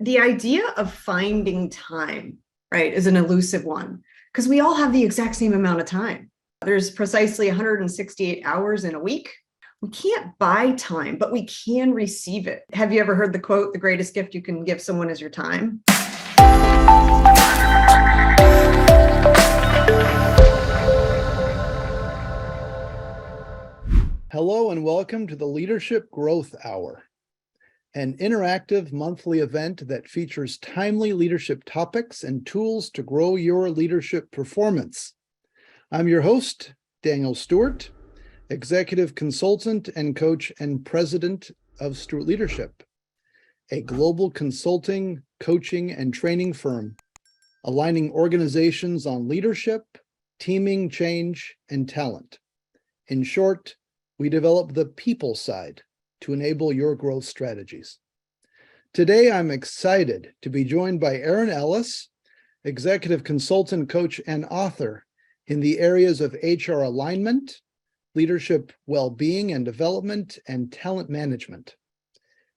the idea of finding time, right, is an elusive one because we all have the exact same amount of time. There's precisely 168 hours in a week. We can't buy time, but we can receive it. Have you ever heard the quote, the greatest gift you can give someone is your time? Hello and welcome to the Leadership Growth Hour, an interactive monthly event that features timely leadership topics and tools to grow your leadership performance. I'm your host, Daniel Stewart, executive consultant and coach and president of Stewart Leadership, a global consulting, coaching, and training firm aligning organizations on leadership, teaming, change, and talent. In short, we develop the people side to enable your growth strategies. Today, I'm excited to be joined by Erin Ellis, executive consultant, coach, and author in the areas of HR alignment, leadership well-being and development, and talent management.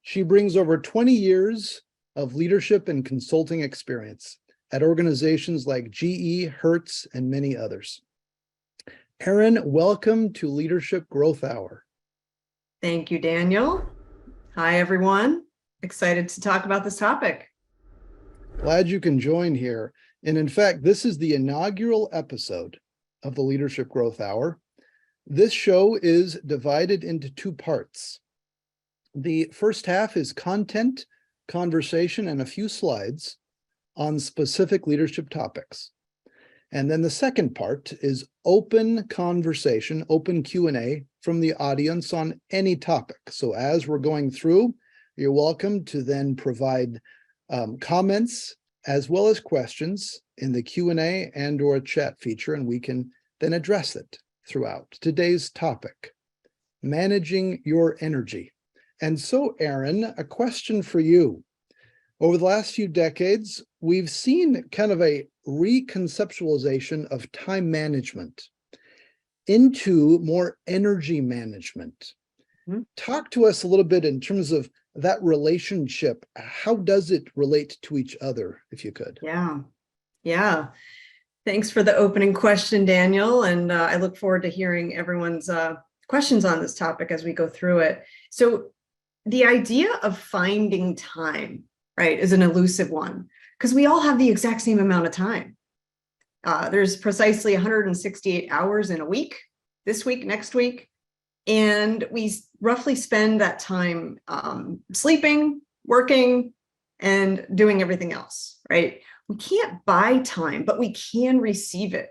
She brings over 20 years of leadership and consulting experience at organizations like GE, Hertz, and many others. Erin, welcome to Leadership Growth Hour. Thank you, Daniel. Hi, everyone. Excited to talk about this topic. Glad you can join here. And in fact, this is the inaugural episode of the Leadership Growth Hour. This show is divided into two parts. The first half is content, conversation, and a few slides on specific leadership topics. And then the second part is open conversation, open Q&A from the audience on any topic. So as we're going through, you're welcome to then provide comments as well as questions in the Q&A and or chat feature, and we can then address it throughout. Today's topic, managing your energy. And so, Erin, a question for you. Over the last few decades, we've seen kind of a reconceptualization of time management into more energy management. Mm-hmm. Talk to us a little bit in terms of that relationship. How does it relate to each other, if you could? Yeah. Thanks for the opening question, Daniel. And I look forward to hearing everyone's questions on this topic as we go through it. So the idea of finding time, right, is an elusive one because we all have the exact same amount of time. There's precisely 168 hours in a week, this week, next week, and we roughly spend that time sleeping, working, and doing everything else, right? We can't buy time, but we can receive it.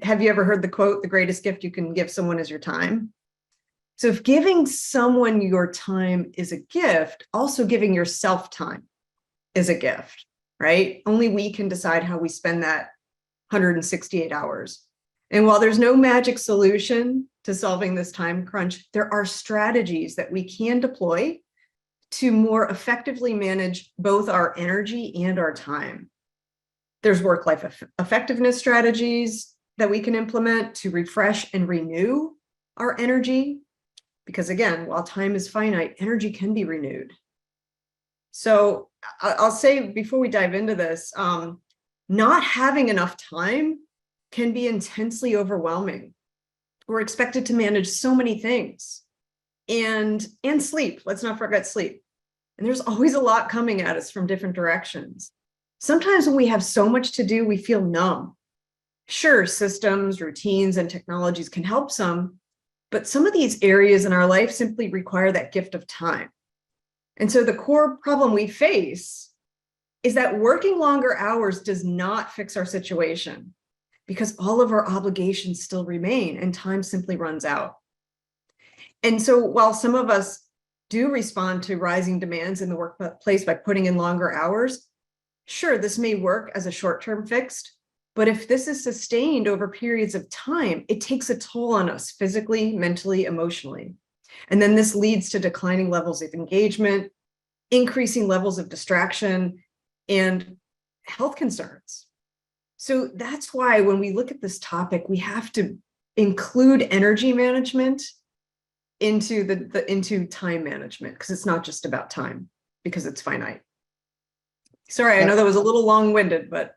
Have you ever heard the quote, the greatest gift you can give someone is your time? So if giving someone your time is a gift, also giving yourself time is a gift, right? Only we can decide how we spend that 168 hours. And while there's no magic solution to solving this time crunch, there are strategies that we can deploy to more effectively manage both our energy and our time. There's work-life effectiveness strategies that we can implement to refresh and renew our energy. Because again, while time is finite, energy can be renewed. So I'll say before we dive into this, not having enough time can be intensely overwhelming. We're expected to manage so many things and sleep. Let's not forget sleep. And there's always a lot coming at us from different directions. Sometimes when we have so much to do, we feel numb. Sure, systems, routines, and technologies can help some, but some of these areas in our life simply require that gift of time. And so the core problem we face is that working longer hours does not fix our situation because all of our obligations still remain and time simply runs out. And so while some of us do respond to rising demands in the workplace by putting in longer hours, sure, this may work as a short-term fix, but if this is sustained over periods of time, it takes a toll on us physically, mentally, emotionally. And then this leads to declining levels of engagement, increasing levels of distraction, and health concerns. So that's why when we look at this topic, we have to include energy management into time management, because it's not just about time, because it's finite. Sorry, I know that was a little long-winded, but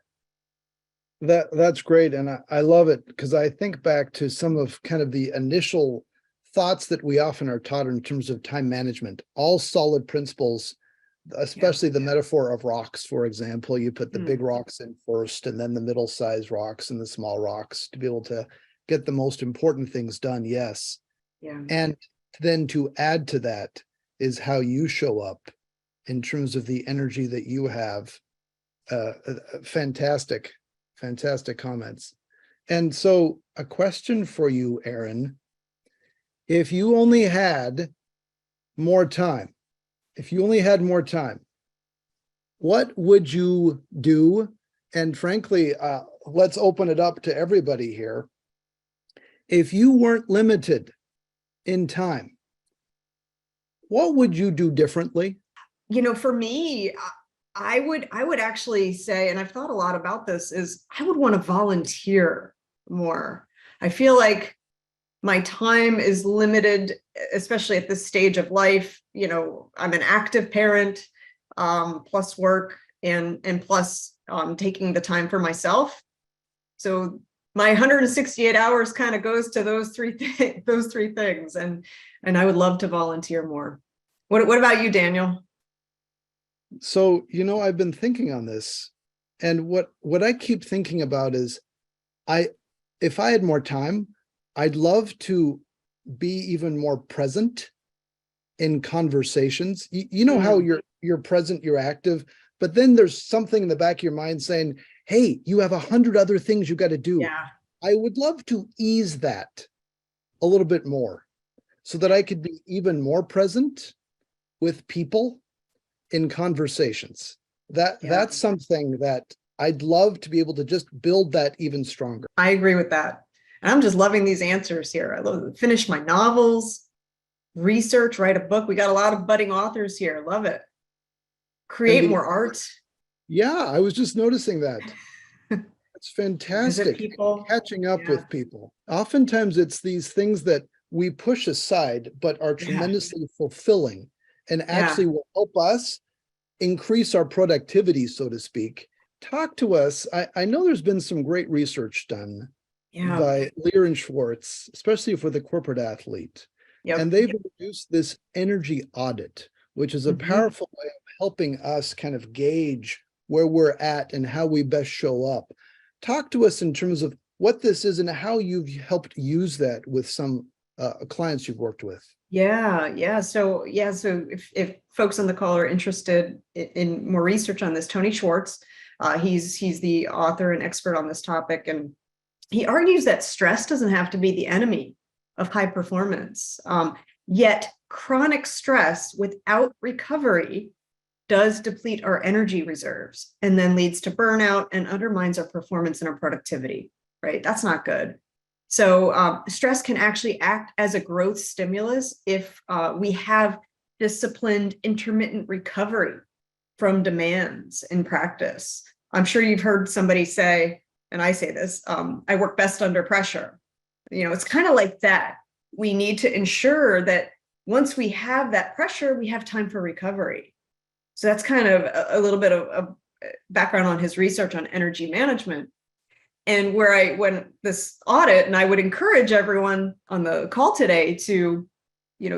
That's great. And I love it because I think back to some of kind of the initial thoughts that we often are taught in terms of time management, all solid principles, especially the metaphor of rocks, for example. You put the big rocks in first and then the middle-sized rocks and the small rocks to be able to get the most important things done. Yes. yeah. And then to add to that is how you show up in terms of the energy that you have. Fantastic comments. And so a question for you, Erin, if you only had more time, what would you do? And frankly, let's open it up to everybody here. If you weren't limited in time, what would you do differently? For me, I would actually say, and I've thought a lot about this, is I would want to volunteer more. I feel like my time is limited, especially at this stage of life. I'm an active parent, plus work and plus taking the time for myself. So my 168 hours kind of goes to those three things. And I would love to volunteer more. What about you, Daniel? So, I've been thinking on this, and what I keep thinking about is if I had more time, I'd love to be even more present in conversations. How you're present, you're active, but then there's something in the back of your mind saying, hey, you have 100 other things you got to do. Yeah. I would love to ease that a little bit more so that I could be even more present with people in conversations. That's something that I'd love to be able to just build that even stronger. I agree with that. And I'm just loving these answers here. I love to finish my novels, research, write a book. We got a lot of budding authors here. Love it. Create more art. Yeah, I was just noticing that. It's fantastic. Visit people. Catching up with people. Oftentimes it's these things that we push aside, but are tremendously fulfilling and actually will help us increase our productivity, so to speak. Talk to us. I know there's been some great research done by Lear and Schwartz, especially for the corporate athlete. And they've introduced this energy audit, which is a powerful way of helping us kind of gauge where we're at and how we best show up. Talk to us in terms of what this is and how you've helped use that with some clients you've worked with. So if folks on the call are interested in more research on this, Tony Schwartz, he's the author and expert on this topic, and he argues that stress doesn't have to be the enemy of high performance. Yet chronic stress without recovery does deplete our energy reserves and then leads to burnout and undermines our performance and our productivity, right? That's not good. So stress can actually act as a growth stimulus if we have disciplined intermittent recovery from demands in practice. I'm sure you've heard somebody say, and I say this, I work best under pressure. It's kind of like that. We need to ensure that once we have that pressure, we have time for recovery. So that's kind of a little bit of background on his research on energy management. And when this audit, and I would encourage everyone on the call today to,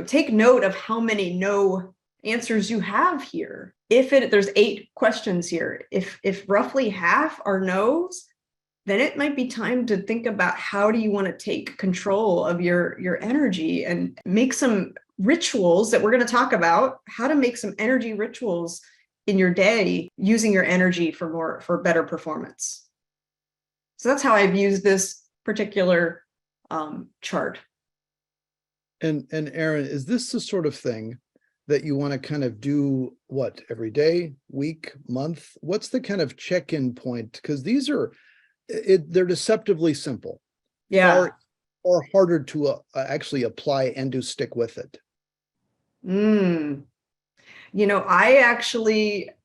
take note of how many no answers you have here. There's 8 questions here. If roughly half are no's, then it might be time to think about how do you want to take control of your energy and make some rituals that we're going to talk about, how to make some energy rituals in your day using your energy for better performance. So that's how I've used this particular chart. And Erin, is this the sort of thing that you want to kind of do every day, week, month? What's the kind of check-in point? Because these they're deceptively simple. Or harder to actually apply and to stick with it.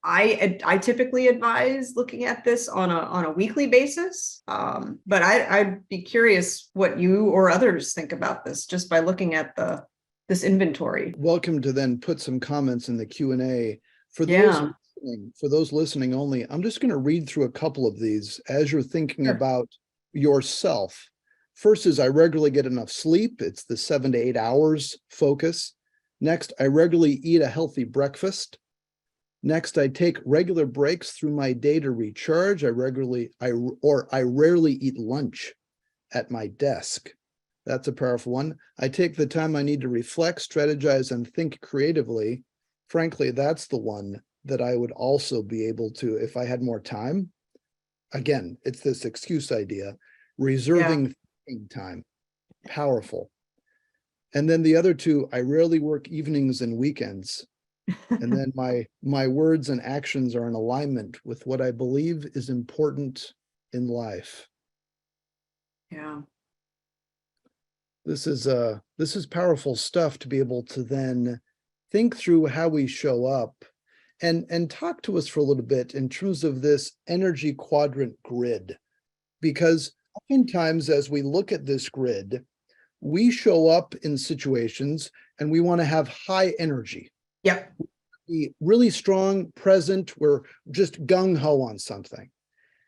I typically advise looking at this on a weekly basis. But I'd be curious what you or others think about this just by looking at this inventory. Welcome to then put some comments in the Q&A. For those for those listening only, I'm just going to read through a couple of these as you're thinking Sure. about yourself. First is I regularly get enough sleep. It's the 7 to 8 hours focus. Next, I regularly eat a healthy breakfast. Next, I take regular breaks through my day to recharge. I rarely eat lunch at my desk. That's a powerful one. I take the time I need to reflect, strategize, and think creatively. Frankly, that's the one that I would also be able to, if I had more time. Again, it's this excuse idea, reserving thinking time, powerful. And then the other two, I rarely work evenings and weekends. And then my words and actions are in alignment with what I believe is important in life. Yeah. This is powerful stuff to be able to then think through how we show up and talk to us for a little bit in terms of this energy quadrant grid. Because oftentimes as we look at this grid, we show up in situations and we want to have high energy. Yep. Be really strong, present, we're just gung-ho on something.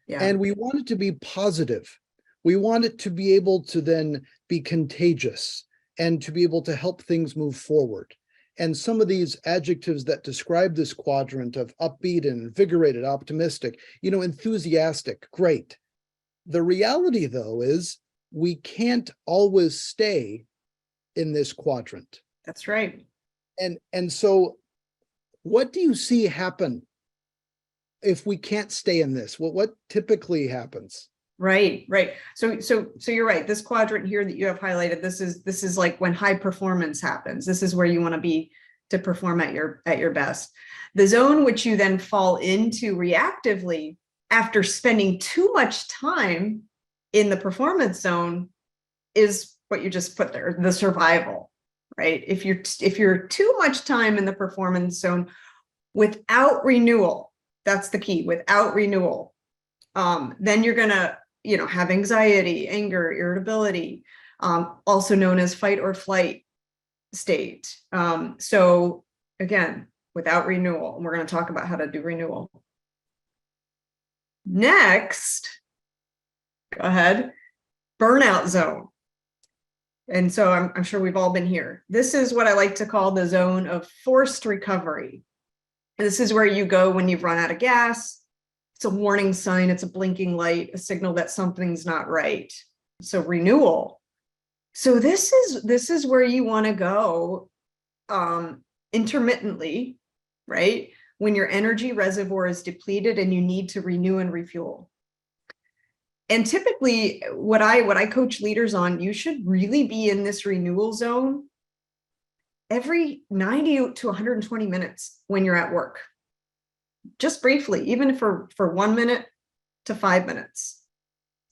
Yeah. And we want it to be positive. We want it to be able to then be contagious and to be able to help things move forward. And some of these adjectives that describe this quadrant of upbeat and invigorated, optimistic, enthusiastic, great. The reality, though, is we can't always stay in this quadrant. That's right. And so what do you see happen if we can't stay in this? What typically happens? Right. So you're right. This quadrant here that you have highlighted, this is like when high performance happens. This is where you want to be to perform at your best. The zone which you then fall into reactively after spending too much time in the performance zone is what you just put there, the survival, right? If you're too much time in the performance zone without renewal, that's the key, without renewal, then you're gonna have anxiety, anger, irritability, also known as fight or flight state. So again, without renewal, and we're going to talk about how to do renewal. Next, go ahead, burnout zone. And so I'm sure we've all been here. This is what I like to call the zone of forced recovery. This is where you go when you've run out of gas. It's a warning sign, it's a blinking light, a signal that something's not right. So renewal. So this is where you want to go intermittently, right? When your energy reservoir is depleted and you need to renew and refuel. And typically what I coach leaders on, you should really be in this renewal zone every 90 to 120 minutes when you're at work. Just briefly, even for 1 minute to 5 minutes,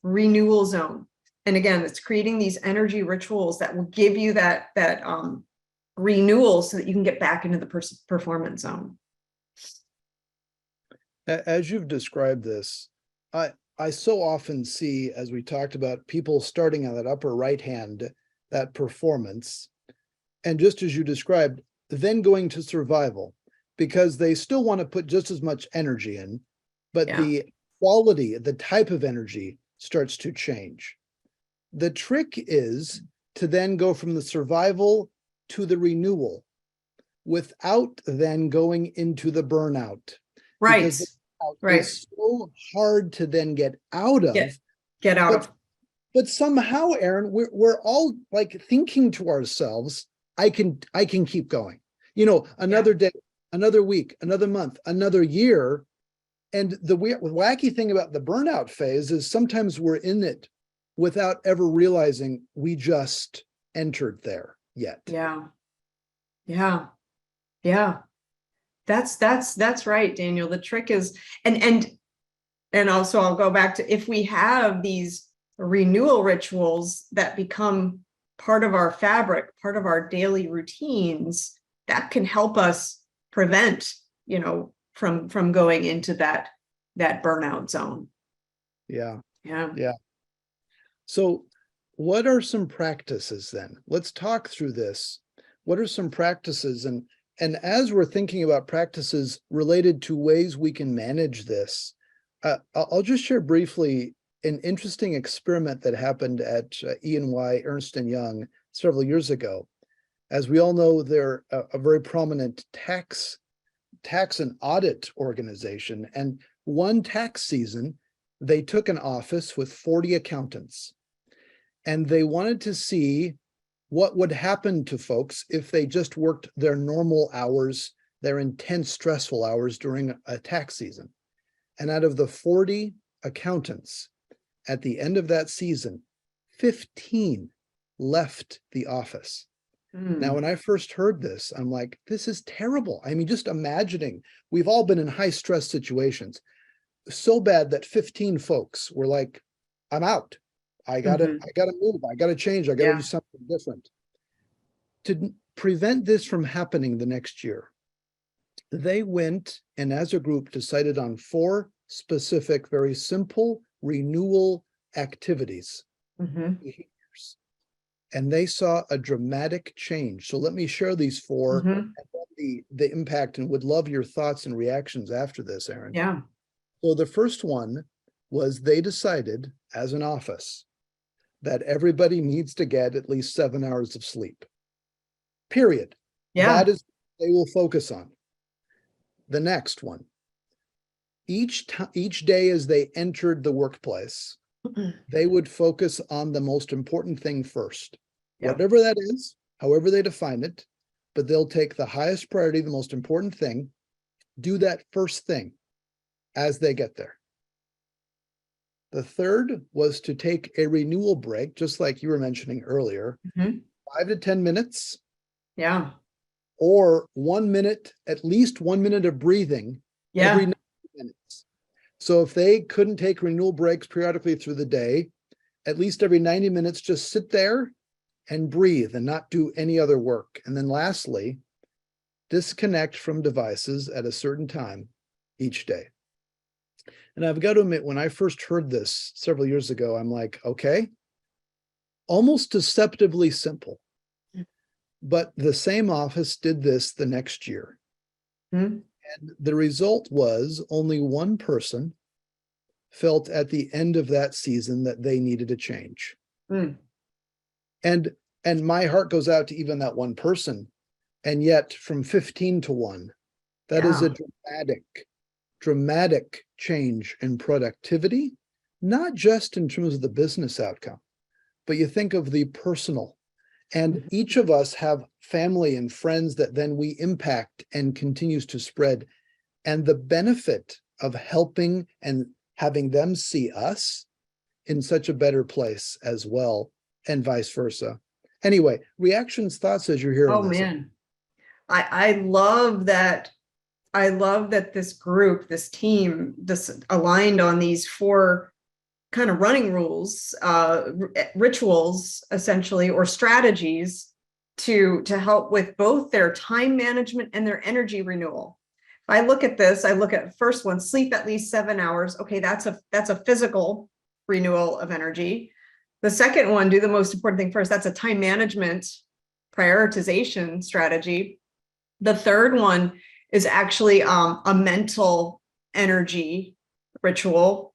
renewal zone. And again, it's creating these energy rituals that will give you that renewal so that you can get back into the performance zone. As you've described this, I so often see, as we talked about, people starting on that upper right hand, that performance, and just as you described, then going to survival, because they still want to put just as much energy in, but the quality, the type of energy starts to change. The trick is to then go from the survival to the renewal without then going into the burnout. Right. Because it's so hard to then get out of. Get out of. But somehow, Erin, we're all like thinking to ourselves, I can keep going. Another day, another week, another month, another year. And the wacky thing about the burnout phase is sometimes we're in it without ever realizing we just entered there yet. Yeah. That's right, Daniel. The trick is, and also I'll go back to, if we have these renewal rituals that become part of our fabric, part of our daily routines, that can help us prevent, from going into that burnout zone. Yeah. Yeah. So what are some practices then? Let's talk through this. What are some practices? And And as we're thinking about practices related to ways we can manage this, I'll just share briefly an interesting experiment that happened at E&Y Ernst & Young several years ago. As we all know, they're a very prominent tax and audit organization. And one tax season, they took an office with 40 accountants, and they wanted to see what would happen to folks if they just worked their normal hours, their intense, stressful hours during a tax season. And out of the 40 accountants, at the end of that season, 15 left the office. Now, when I first heard this, I'm like, this is terrible. I mean, just imagining, we've all been in high stress situations, so bad that 15 folks were like, I'm out. I gotta move. I gotta change. I gotta do something different. To prevent this from happening the next year, they went and as a group decided on 4 specific, very simple renewal activities, behaviors, and they saw a dramatic change. So let me share these 4 and the impact, and would love your thoughts and reactions after this, Erin. Yeah. So the first one was they decided as an office that everybody needs to get at least 7 hours of sleep. Period. Yeah. That is what they will focus on. The next one, each day as they entered the workplace, they would focus on the most important thing first. Whatever that is, however they define it, but they'll take the highest priority, the most important thing, do that first thing as they get there. The third was to take a renewal break, just like you were mentioning earlier, 5 to 10 minutes. Yeah. Or 1 minute, at least 1 minute of breathing every 90 minutes. So if they couldn't take renewal breaks periodically through the day, at least every 90 minutes, just sit there and breathe and not do any other work. And then lastly, disconnect from devices at a certain time each day. And I've got to admit, when I first heard this several years ago, I'm like, okay, almost deceptively simple. But the same office did this the next year. And the result was only one person felt at the end of that season that they needed a change. And my heart goes out to even that one person. And yet from 15 to 1, that is a dramatic change in productivity, not just in terms of the business outcome, but you think of the personal. And each of us have family and friends that then we impact and continues to spread. And the benefit of helping and having them see us in such a better place as well, and vice versa. Anyway, reactions, thoughts as you're hearing this. Man, I love that. I love that this group, this team, this aligned on these 4 kind of running rules, rituals, essentially, or strategies to help with both their time management and their energy renewal. If I look at this, I look at first one, sleep at least 7 hours. Okay, that's a physical renewal of energy. The second one, do the most important thing first. That's a time management prioritization strategy. The third one is actually a mental energy ritual.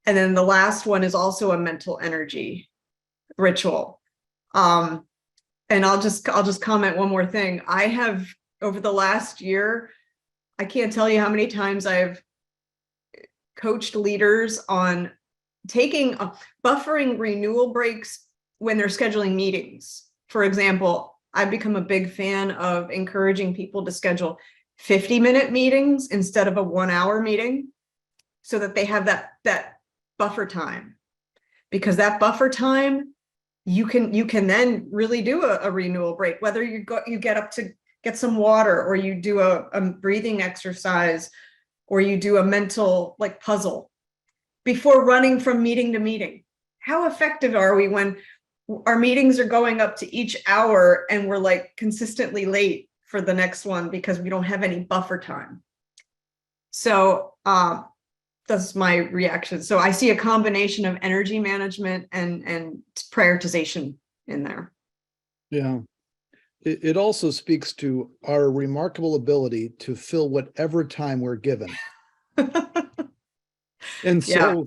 And then the last one is also a mental energy ritual. And I'll just comment one more thing. I have, over the last year, I can't tell you how many times I've coached leaders on taking buffering renewal breaks when they're scheduling meetings. For example, I've become a big fan of encouraging people to schedule 50-minute meetings instead of a 1-hour meeting, so that they have that buffer time. Because that buffer time, you can then really do a renewal break, whether you get up to get some water, or you do a breathing exercise, or you do a mental puzzle before running from meeting to meeting. How effective are we when our meetings are going up to each hour and we're consistently late for the next one because we don't have any buffer time? So that's my reaction. So I see a combination of energy management and prioritization in there. Yeah. It also speaks to our remarkable ability to fill whatever time we're given. And Yeah, so,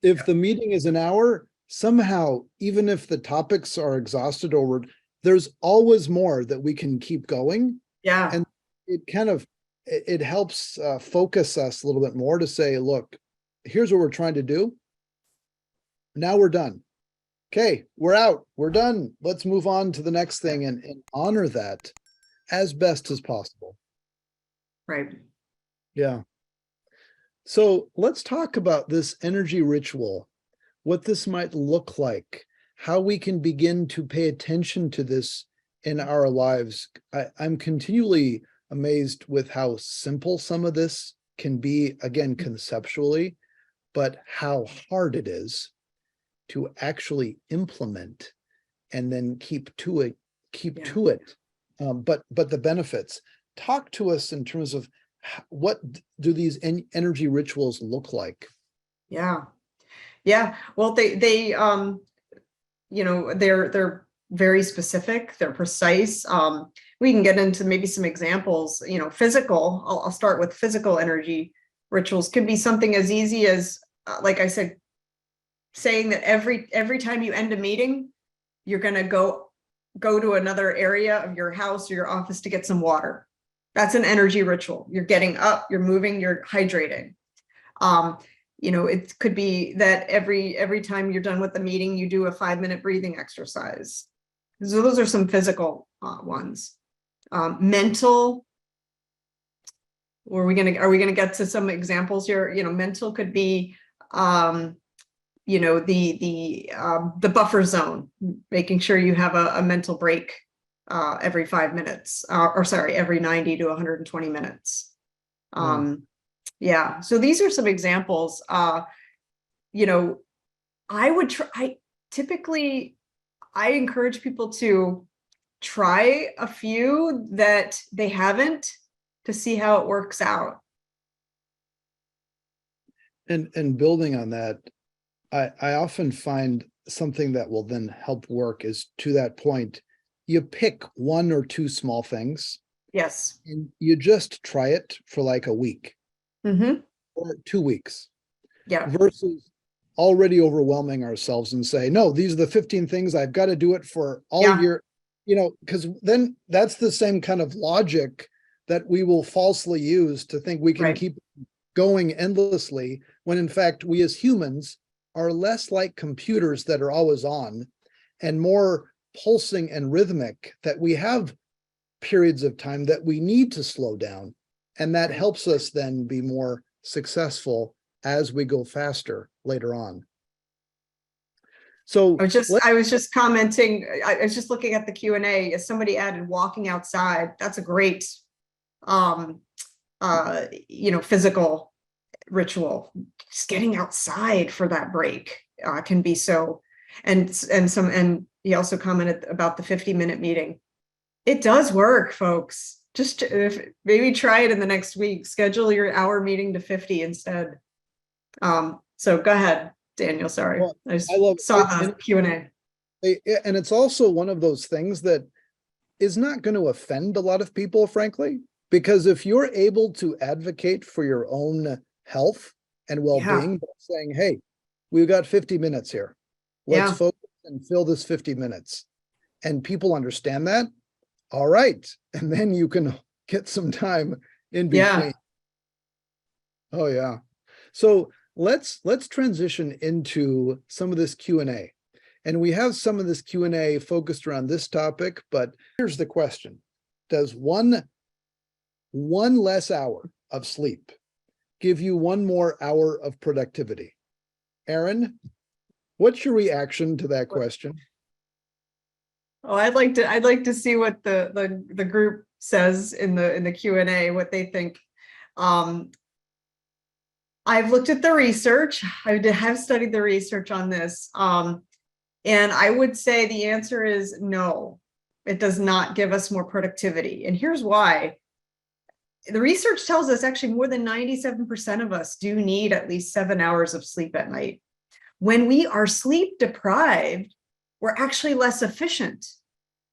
if the meeting is an hour, somehow, even if the topics are exhausted or there's always more that we can keep going. yeah, And it helps focus us a little bit more to say, look, here's what we're trying to do. Now we're done. Okay, we're out. We're done. Let's move on to the next thing and honor that as best as possible. right. Yeah. So let's talk about this energy ritual, what this might look like, how we can begin to pay attention to this in our lives. I'm continually amazed with how simple some of this can be, again, conceptually, but how hard it is to actually implement and then keep to it. But the benefits. Talk to us in terms of what do these energy rituals look like? Yeah. Yeah. Well, they're very specific. They're precise. We can get into maybe some examples, physical. I'll start with physical energy rituals. Could be something as easy as, like I said, saying that every time you end a meeting, you're going to go to another area of your house or your office to get some water. That's an energy ritual. You're getting up, you're moving, you're hydrating. It could be that every time you're done with the meeting, you do a 5-minute breathing exercise. So those are some physical ones. Mental. Are we gonna get to some examples here? Mental could be, the buffer zone, making sure you have a mental break every 5 minutes, every 90 to 120 minutes. Yeah, so these are some examples. I encourage people to try a few that they haven't to see how it works out. And building on that, I often find something that will then help work is, to that point, you pick 1 or 2 small things. Yes. And you just try it for like a week. Mm-hmm. Or 2 weeks. Yeah. Versus already overwhelming ourselves and say, no, these are the 15 things, I've got to do it for all year, because then that's the same kind of logic that we will falsely use to think we can keep going endlessly, when in fact we as humans are less like computers that are always on and more pulsing and rhythmic, that we have periods of time that we need to slow down, and that helps us then be more successful as we go faster later on. So I was just commenting, I was just looking at the Q&A, as somebody added walking outside. That's a great physical ritual. Just getting outside for that break can be so, and he also commented about the 50-minute meeting. It does work, folks. Just maybe try it in the next week. Schedule your hour meeting to 50 instead. So go ahead, Daniel. Sorry, well, I saw the Q&A. And it's also one of those things that is not going to offend a lot of people, frankly, because if you're able to advocate for your own health and well-being, by saying, hey, we've got 50 minutes here. Let's focus and fill this 50 minutes. And people understand that. All right. And then you can get some time in between. Oh, yeah. So let's transition into some of this Q&A. And we have some of this Q&A focused around this topic, but here's the question. Does one less hour of sleep give you 1 more hour of productivity? Erin, what's your reaction to that question? Oh, I'd like to see what the group says in the Q&A, what they think. I've looked at the research. I have studied the research on this. And I would say the answer is no, it does not give us more productivity. And here's why. The research tells us actually more than 97% of us do need at least 7 hours of sleep at night. When we are sleep deprived, we're actually less efficient.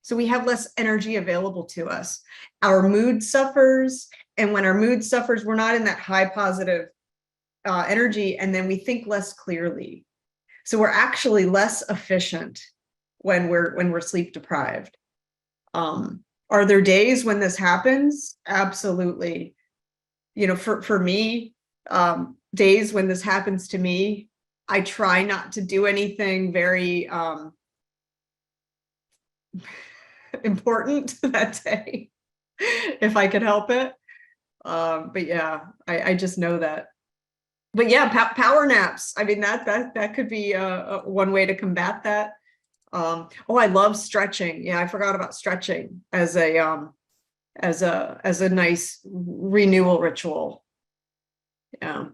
So we have less energy available to us. Our mood suffers. And when our mood suffers, we're not in that high positive energy. And then we think less clearly. So we're actually less efficient when we're sleep deprived. Are there days when this happens? Absolutely. For me, days when this happens to me, I try not to do anything very important that day, if I could help it. But yeah, I just know that. But yeah, power naps. I mean, that could be one way to combat that. Oh, I love stretching. Yeah, I forgot about stretching as a nice renewal ritual. Yeah.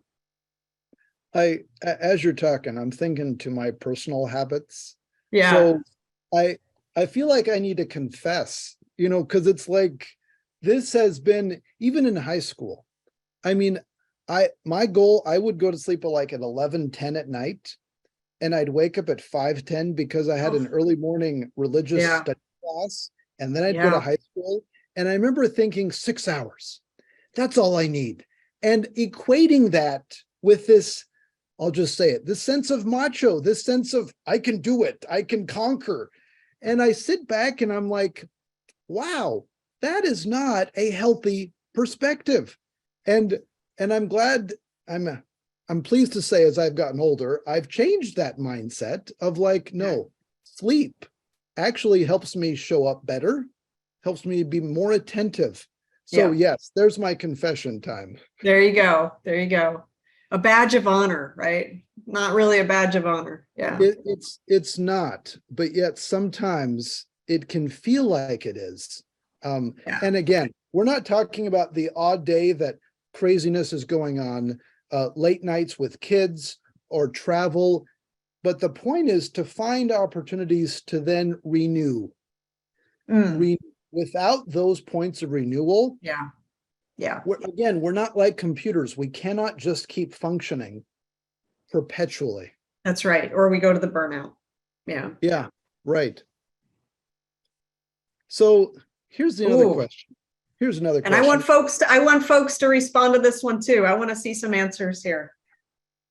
As you're talking, I'm thinking to my personal habits. Yeah. So I feel like I need to confess, because it's like this has been even in high school. I mean, my goal, I would go to sleep like at 11:10 at night, and I'd wake up at 5:10 because I had an early morning religious study class, and then I'd go to high school. And I remember thinking 6 hours, that's all I need. And equating that with this, I'll just say it, this sense of macho, this sense of I can do it, I can conquer. And I sit back and I'm like, wow, that is not a healthy perspective. And I'm glad, I'm pleased to say, as I've gotten older, I've changed that mindset of like, no, sleep actually helps me show up better, helps me be more attentive. So yes, there's my confession time. There you go. There you go. A badge of honor, right? Not really a badge of honor. Yeah. It's not, but yet sometimes it can feel like it is. And again, we're not talking about the odd day that craziness is going on, late nights with kids or travel. But the point is to find opportunities to then renew. Without those points of renewal. Yeah. We're not like computers. We cannot just keep functioning perpetually. That's right. Or we go to the burnout. Yeah. Yeah, right. So here's another question. Here's another question. And I want folks to respond to this one too. I want to see some answers here.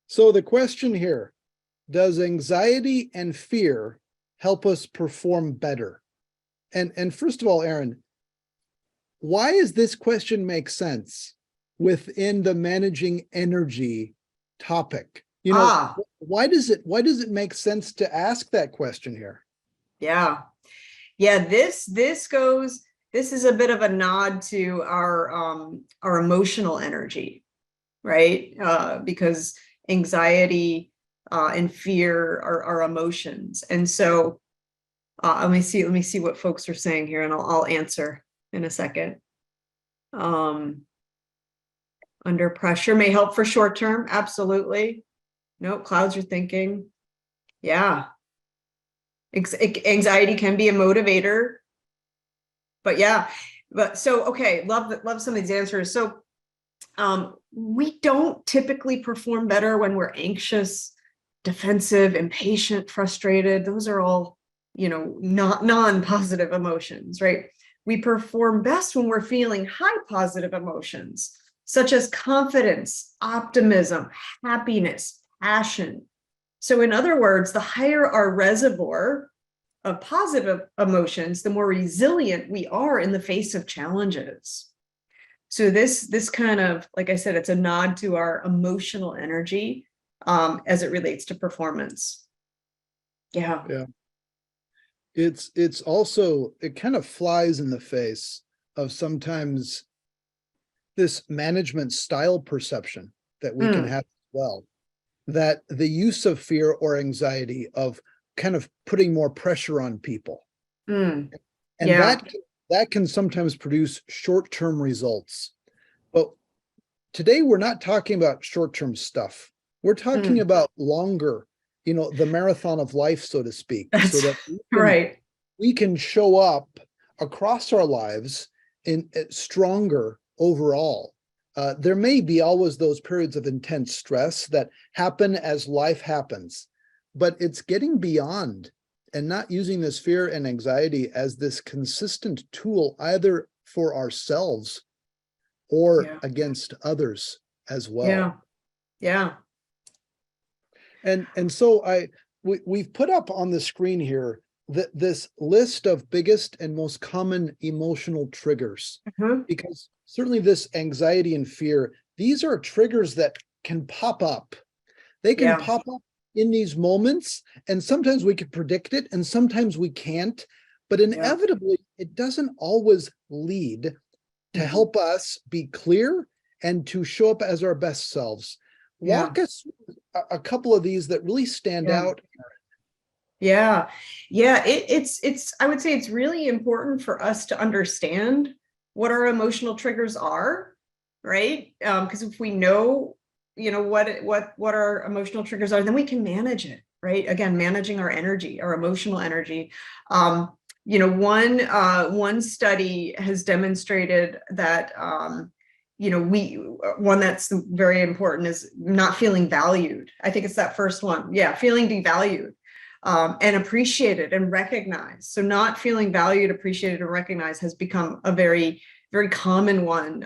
So the question here, does anxiety and fear help us perform better? And first of all, Erin, why does this question make sense within the managing energy topic? Why does it make sense to ask that question here? Yeah. This is a bit of a nod to our emotional energy, right? Because anxiety and fear are emotions. And so let me see what folks are saying here, and I'll answer in a second. Under pressure may help for short term. Absolutely. No, clouds are thinking. Yeah. Anxiety can be a motivator. But yeah, okay, love some of these answers. So we don't typically perform better when we're anxious, defensive, impatient, frustrated. Those are all, not non-positive emotions, right? We perform best when we're feeling high positive emotions, such as confidence, optimism, happiness, passion. So in other words, the higher our reservoir of positive emotions, the more resilient we are in the face of challenges. So this kind of, like I said, it's a nod to our emotional energy as it relates to performance. Yeah. It's also, it kind of flies in the face of sometimes this management style perception that we can have as well, that the use of fear or anxiety of kind of putting more pressure on people. And that can sometimes produce short-term results. But today we're not talking about short-term stuff. We're talking about longer, the marathon of life, so to speak, so that we can show up across our lives in stronger overall. There may be always those periods of intense stress that happen as life happens, but it's getting beyond and not using this fear and anxiety as this consistent tool either for ourselves or Yeah. against others as well. Yeah. Yeah. And so we've put up on the screen here this list of biggest and most common emotional triggers, because certainly this anxiety and fear, these are triggers that can pop up. They can pop up in these moments, and sometimes we can predict it and sometimes we can't, but inevitably it doesn't always lead to help us be clear and to show up as our best selves. Walk us through a couple of these that really stand out. Yeah. It's, I would say it's really important for us to understand what our emotional triggers are, right? Because if we know, what our emotional triggers are, then we can manage it, right? Again, managing our energy, our emotional energy. One study has demonstrated that, one that's very important is not feeling valued. I think it's that first one. Yeah. Feeling devalued. And appreciated and recognized. So not feeling valued, appreciated, and recognized has become a very, very common one,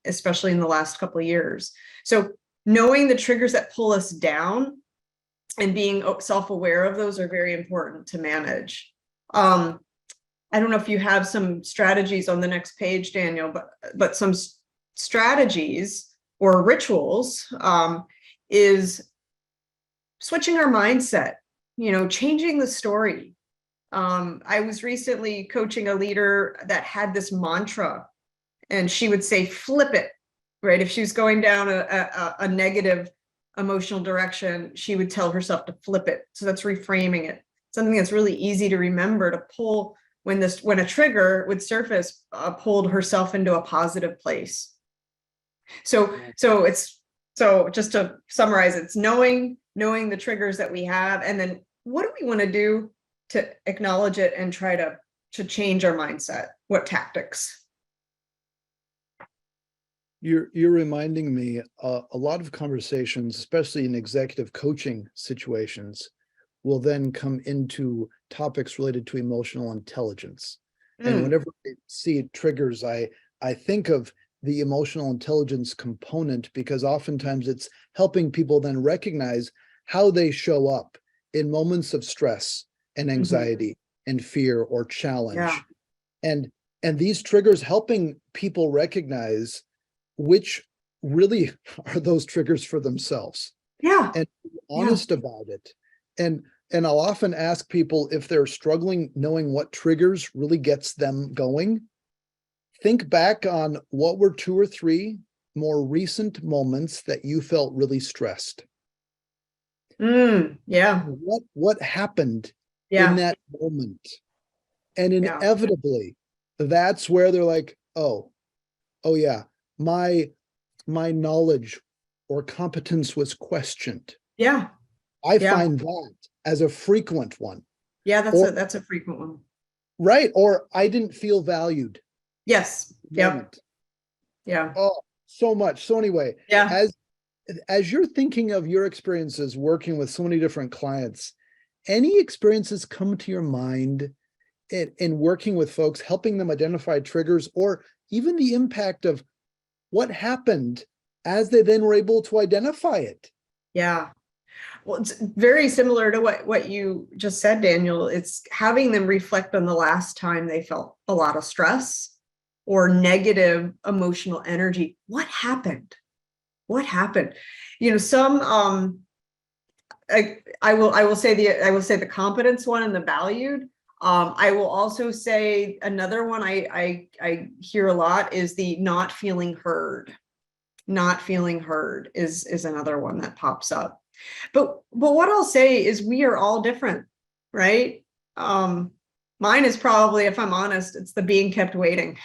especially in the last couple of years. So knowing the triggers that pull us down and being self-aware of those are very important to manage. I don't know if you have some strategies on the next page, Daniel, but some strategies or rituals is switching our mindset. Changing the story. I was recently coaching a leader that had this mantra, and she would say, flip it, right? If she was going down a negative emotional direction, she would tell herself to flip it. So that's reframing it. Something that's really easy to remember, to pull when a trigger would surface, pulled herself into a positive place. So just to summarize, it's knowing the triggers that we have, and then what do we want to do to acknowledge it and try to change our mindset? What tactics? You're reminding me a lot of conversations, especially in executive coaching situations, will then come into topics related to emotional intelligence. And whenever I see triggers, I think of the emotional intelligence component, because oftentimes it's helping people then recognize how they show up in moments of stress and anxiety and fear or challenge. And these triggers helping people recognize which really are those triggers for themselves. And be honest about it. And I'll often ask people if they're struggling knowing what triggers really gets them going. Think back on what were 2 or 3 more recent moments that you felt really stressed. What happened in that moment? And inevitably, that's where they're like, oh yeah, my knowledge or competence was questioned. I find that as a frequent one. That's a frequent one. Right. Or I didn't feel valued. Oh, so much. So anyway, as you're thinking of your experiences working with so many different clients, any experiences come to your mind in working with folks, helping them identify triggers, or even the impact of what happened as they then were able to identify it? Well, it's very similar to what you just said, Daniel. It's having them reflect on the last time they felt a lot of stress or negative emotional energy. What happened? Some I will say the competence one and the valued. I will also say another one I hear a lot is the not feeling heard. Not feeling heard is another one that pops up. But what I'll say is we are all different, right? Mine is probably, if I'm honest, it's the being kept waiting.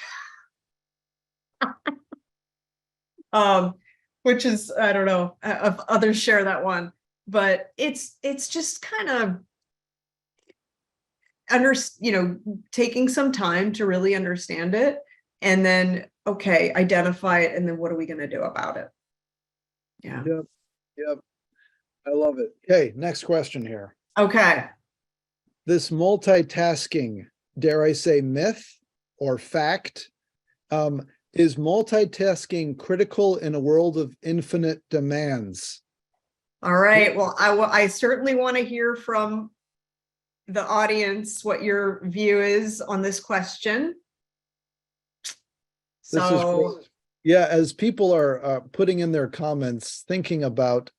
Which is, I don't know if others share that one, but it's just kind of taking some time to really understand it, and then identify it, and then what are we going to do about it? Yep. I love it. Okay, next question here. Okay. this multitasking, dare I say, myth or fact, is multitasking critical in a world of infinite demands? All right. Well, I certainly want to hear from the audience what your view is on this question. This is So, great. Yeah, as people are putting in their comments, thinking about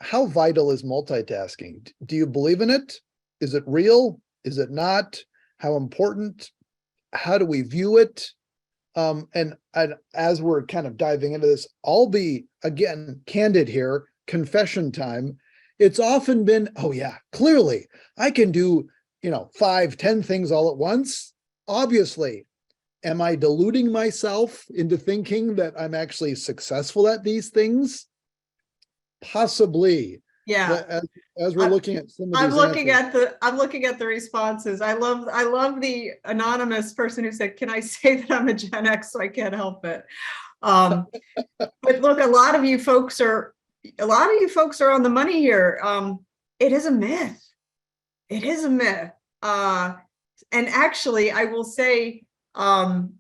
how vital is multitasking? Do you believe in it? Is it real? Is it not? How important? How do we view it? And as we're kind of diving into this, I'll be, again, candid here, confession time. It's often been, oh yeah, clearly I can do, 5, 10 things all at once. Obviously, am I deluding myself into thinking that I'm actually successful at these things? Possibly. yeah. As we're looking at some of these I'm looking at the responses. I love the anonymous person who said, "Can I say that I'm a Gen X, so I can't help it?" But look, a lot of you folks are on the money here. It is a myth. It is a myth. And actually, I will say,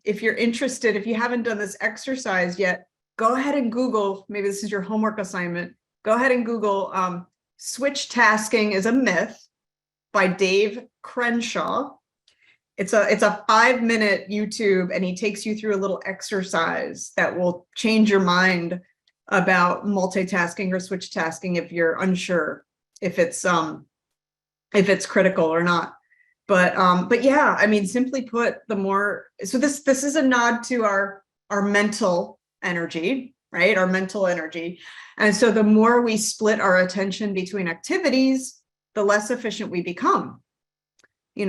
if you're interested, if you haven't done this exercise yet, go ahead and Google. Maybe this is your homework assignment. Go ahead and Google "Switch Tasking is a Myth" by Dave Crenshaw. It's a 5-minute YouTube, and he takes you through a little exercise that will change your mind about multitasking or switch tasking if you're unsure if it's critical or not. But yeah, I mean, simply put, so this is a nod to our mental energy, right? Our mental energy. And so the more we split our attention between activities, the less efficient we become.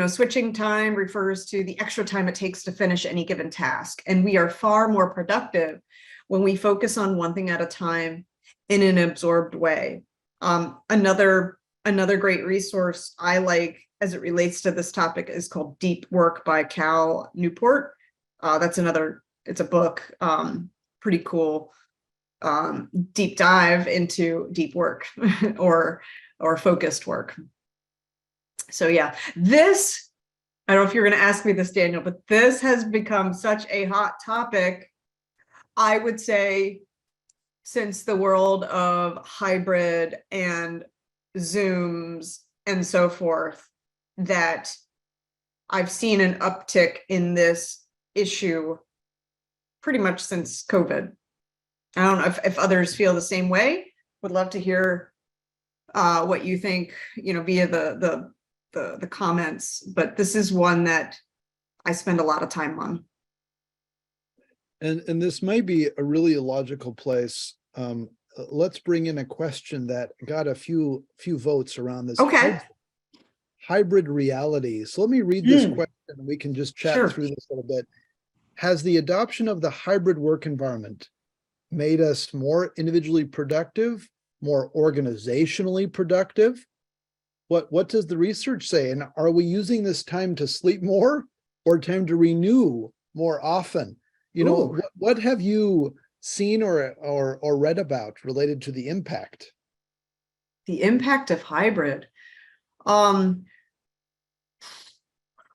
Switching time refers to the extra time it takes to finish any given task. And we are far more productive when we focus on one thing at a time in an absorbed way. Another great resource I like as it relates to this topic is called Deep Work by Cal Newport. It's a book, pretty cool. Deep dive into deep work or focused work. So yeah, I don't know if you're going to ask me this, Daniel, but this has become such a hot topic, I would say, since the world of hybrid and Zooms and so forth, that I've seen an uptick in this issue pretty much since COVID. I don't know if others feel the same way. Would love to hear what you think, via the comments, but this is one that I spend a lot of time on. And this may be a really logical place. Let's bring in a question that got a few votes around this. Okay. Hybrid reality. So let me read this question and we can just chat Sure. through this a little bit. Has the adoption of the hybrid work environment made us more individually productive, more organizationally productive? What does the research say? And are we using this time to sleep more or time to renew more often? What have you seen or read about related to the impact? The impact of hybrid.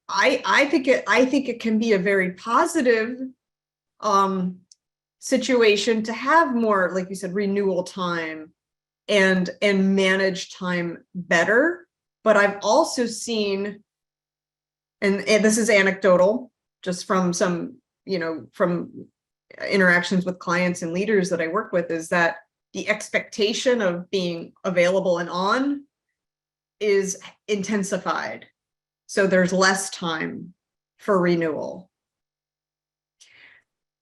I think it can be a very positive situation to have more, like you said, renewal time and manage time better. But I've also seen, and this is anecdotal, just from some, from interactions with clients and leaders that I work with, is that the expectation of being available and on is intensified. So there's less time for renewal.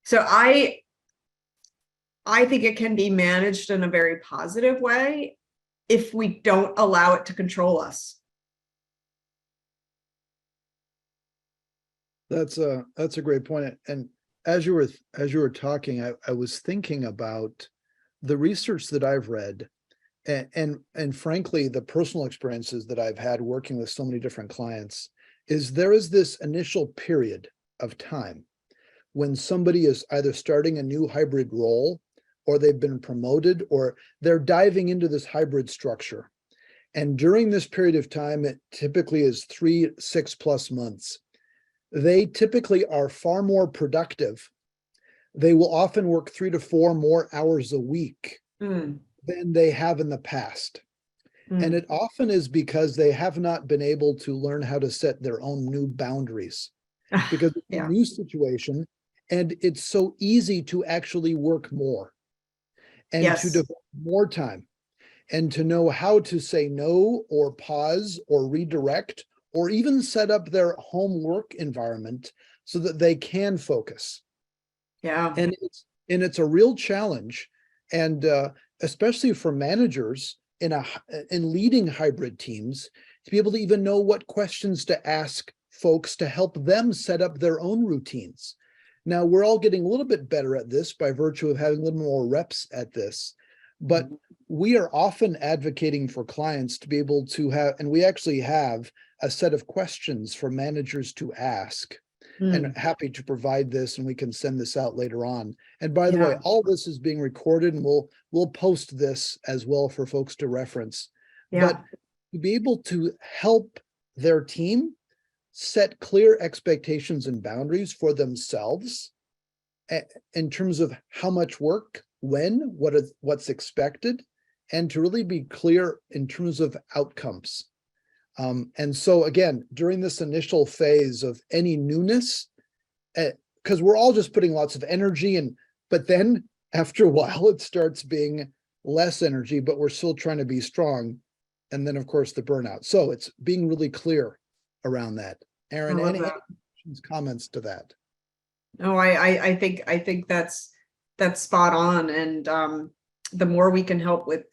So I think it can be managed in a very positive way if we don't allow it to control us. That's a great point. And as you were talking, I was thinking about the research that I've read and frankly, the personal experiences that I've had working with so many different clients is there is this initial period of time when somebody is either starting a new hybrid role or they've been promoted or they're diving into this hybrid structure. And during this period of time, it typically is 6+ months. They typically are far more productive. They will often work 3 to 4 more hours a week Mm, than they have in the past. And mm. it often is because they have not been able to learn how to set their own new boundaries, because it's a Yeah. new situation and it's so easy to actually work more and to Yes. devote more time and to know how to say no or pause or redirect or even set up their home work environment so that they can focus. Yeah. And it's a real challenge, and especially for managers in leading hybrid teams, to be able to even know what questions to ask folks to help them set up their own routines. Now, we're all getting a little bit better at this by virtue of having a little more reps at this, but we are often advocating for clients to be able to have, and we actually have a set of questions for managers to ask, and Mm, happy to provide this, and we can send this out later on. And by the way, yeah. all this is being recorded, and we'll post this as well for folks to reference. Yeah. But to be able to help their team set clear expectations and boundaries for themselves in terms of how much work, when, what's expected, and to really be clear in terms of outcomes. And so again, during this initial phase of any newness, because we're all just putting lots of energy in, but then after a while it starts being less energy, but we're still trying to be strong. And then of course the burnout. So it's being really clear around that. I Erin, love any that. comments to that? No, I think that's spot on. And the more we can help with,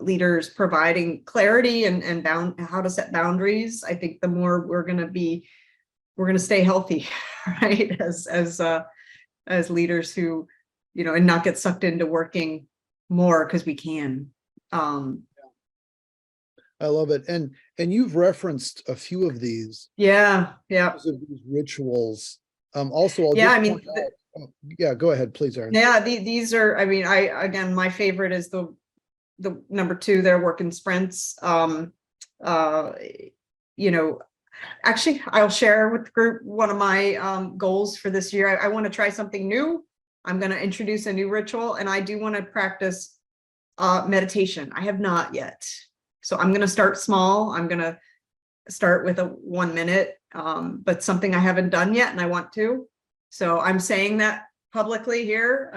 leaders providing clarity and how to set boundaries, I think the more we're gonna stay healthy, right? As leaders who, and not get sucked into working more because we can. Um, I love it. And you've referenced a few of these, yeah, yeah, of these rituals. Also, I'll yeah. I just mean, point out, yeah, go ahead, please, Erin. yeah, these are, I mean, again, my favorite is the number two, they're working sprints. Uh, you know, Actually, I'll share with the group one of my goals for this year. I want to try something new. I'm going to introduce a new ritual, and I do want to practice meditation. I have not yet. So I'm going to start small. I'm going to start with a 1 minute, but something I haven't done yet and I want to. So I'm saying that publicly here.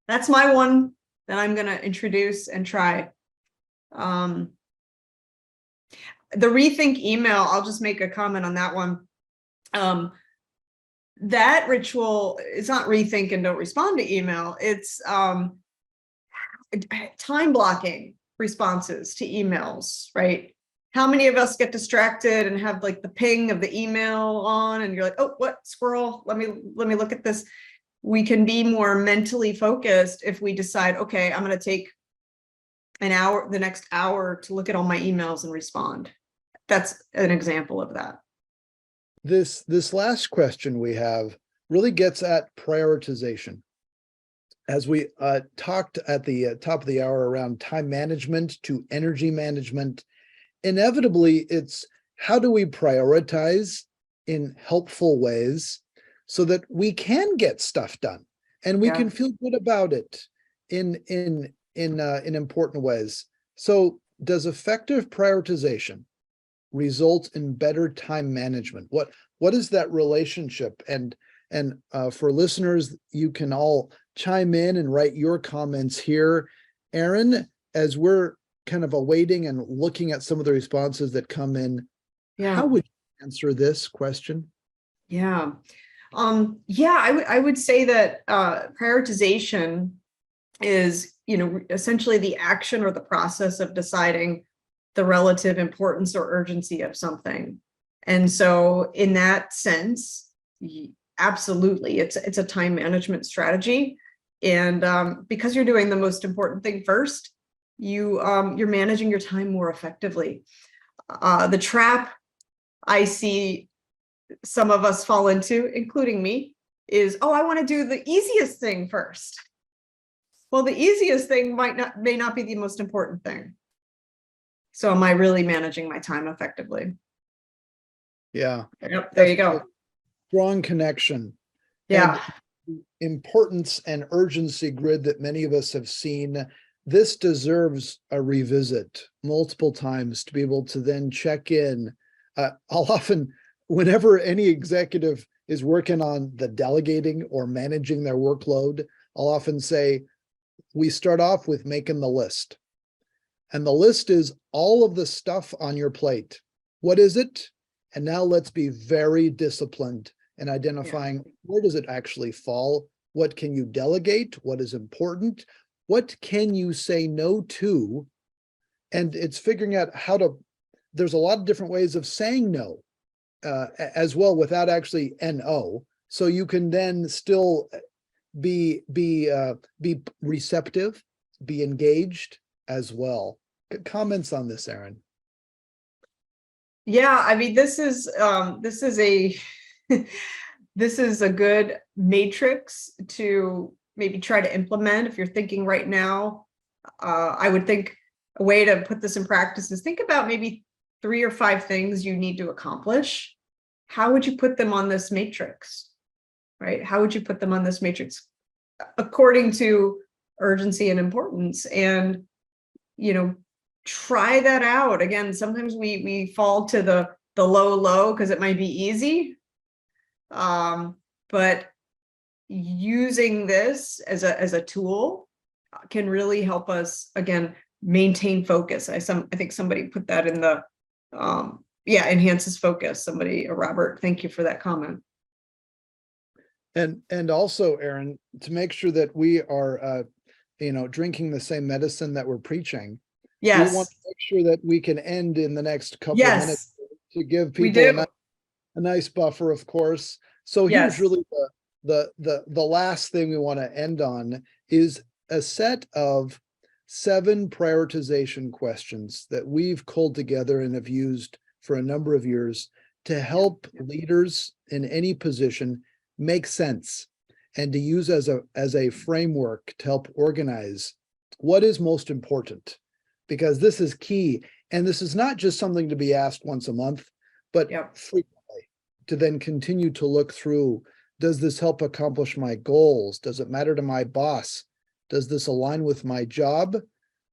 That's my one that I'm going to introduce and try. The rethink email, I'll just make a comment on that one. That ritual is not rethink and don't respond to email. It's time blocking responses to emails, right? How many of us get distracted and have like the ping of the email on and you're like, oh, what, squirrel, let me look at this. We can be more mentally focused if we decide, okay, I'm going to take the next hour to look at all my emails and respond. That's an example of that. This last question we have really gets at prioritization. As we talked at the top of the hour around time management to energy management, inevitably it's how do we prioritize in helpful ways so that we can get stuff done and we can feel good about it in important ways. So does effective prioritization result in better time management? What is that relationship? And for listeners, you can all chime in and write your comments here. Erin, as we're kind of awaiting and looking at some of the responses that come in, how would you answer this question? Yeah. I would say that prioritization is, essentially the action or the process of deciding the relative importance or urgency of something. And so in that sense, absolutely, it's a time management strategy. And because you're doing the most important thing first, you're managing your time more effectively. The trap I see some of us fall into, including me, is, oh, I want to do the easiest thing first. Well, the easiest thing may not be the most important thing. So am I really managing my time effectively? Yeah. Yep, there you go. Strong connection. Yeah. And importance and urgency grid that many of us have seen. This deserves a revisit multiple times to be able to then check in. I'll often, whenever any executive is working on the delegating or managing their workload, I'll often say, we start off with making the list. And the list is all of the stuff on your plate. What is it? And now let's be very disciplined in identifying where does it actually fall? What can you delegate? What is important? What can you say no to? And it's figuring out how to, there's a lot of different ways of saying no as well without actually NO. So you can then still be receptive, be engaged as well. Comments on this, Erin? Yeah, I mean, this is a this is a good matrix to maybe try to implement if you're thinking right now. I would think a way to put this in practice is think about maybe 3 or 5 things you need to accomplish. How would you put them on this matrix? Right? How would you put them on this matrix according to urgency and importance? And, try that out. Again, sometimes we fall to the low because it might be easy. But using this as a tool can really help us, again, maintain focus. I think somebody put that in the enhances focus. Robert, thank you for that comment. And also, Erin, to make sure that we are drinking the same medicine that we're preaching. Yes. We want to make sure that we can end in the next couple of minutes to give people a nice buffer, of course. So here's really the last thing we want to end on is a set of 7 prioritization questions that we've culled together and have used for a number of years to help leaders in any position make sense and to use as a framework to help organize what is most important, because this is key. And this is not just something to be asked once a month, but frequently to then continue to look through, does this help accomplish my goals? Does it matter to my boss? Does this align with my job?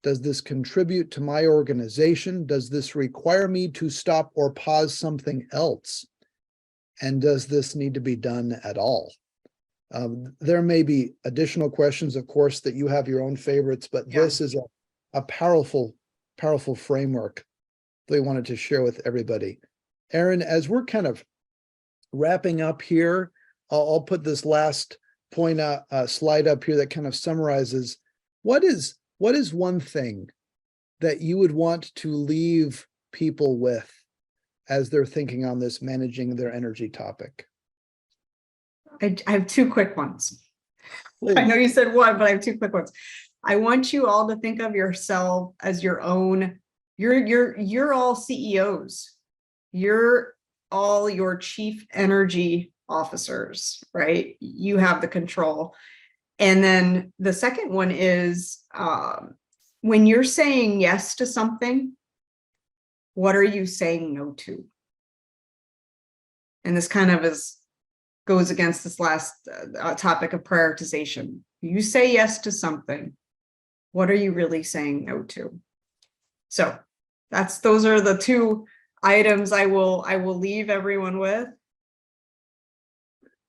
Does this contribute to my organization? Does this require me to stop or pause something else? And does this need to be done at all? There may be additional questions, of course, that you have your own favorites, but this is a powerful framework that we wanted to share with everybody. Erin, as we're kind of wrapping up here, I'll put this last point slide up here that kind of summarizes what is one thing that you would want to leave people with as they're thinking on this managing their energy topic? I have 2 quick ones. Please. I know you said 1, but I have 2 quick ones. I want you all to think of yourself as your own, you're all CEOs. You're all your chief energy officers, right? You have the control. And then the second one is when you're saying yes to something, what are you saying no to? And this kind of goes against this last topic of prioritization. You say yes to something, what are you really saying no to? So those are the 2 items I will leave everyone with.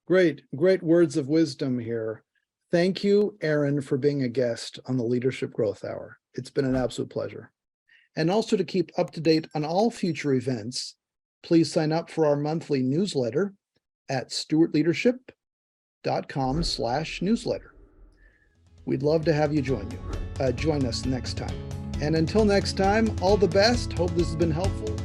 Great words of wisdom here. Thank you, Erin, for being a guest on the Leadership Growth Hour. It's been an absolute pleasure. And also, to keep up to date on all future events, please sign up for our monthly newsletter at stewartleadership.com/newsletter. We'd love to have you join us next time. And until next time, all the best. Hope this has been helpful.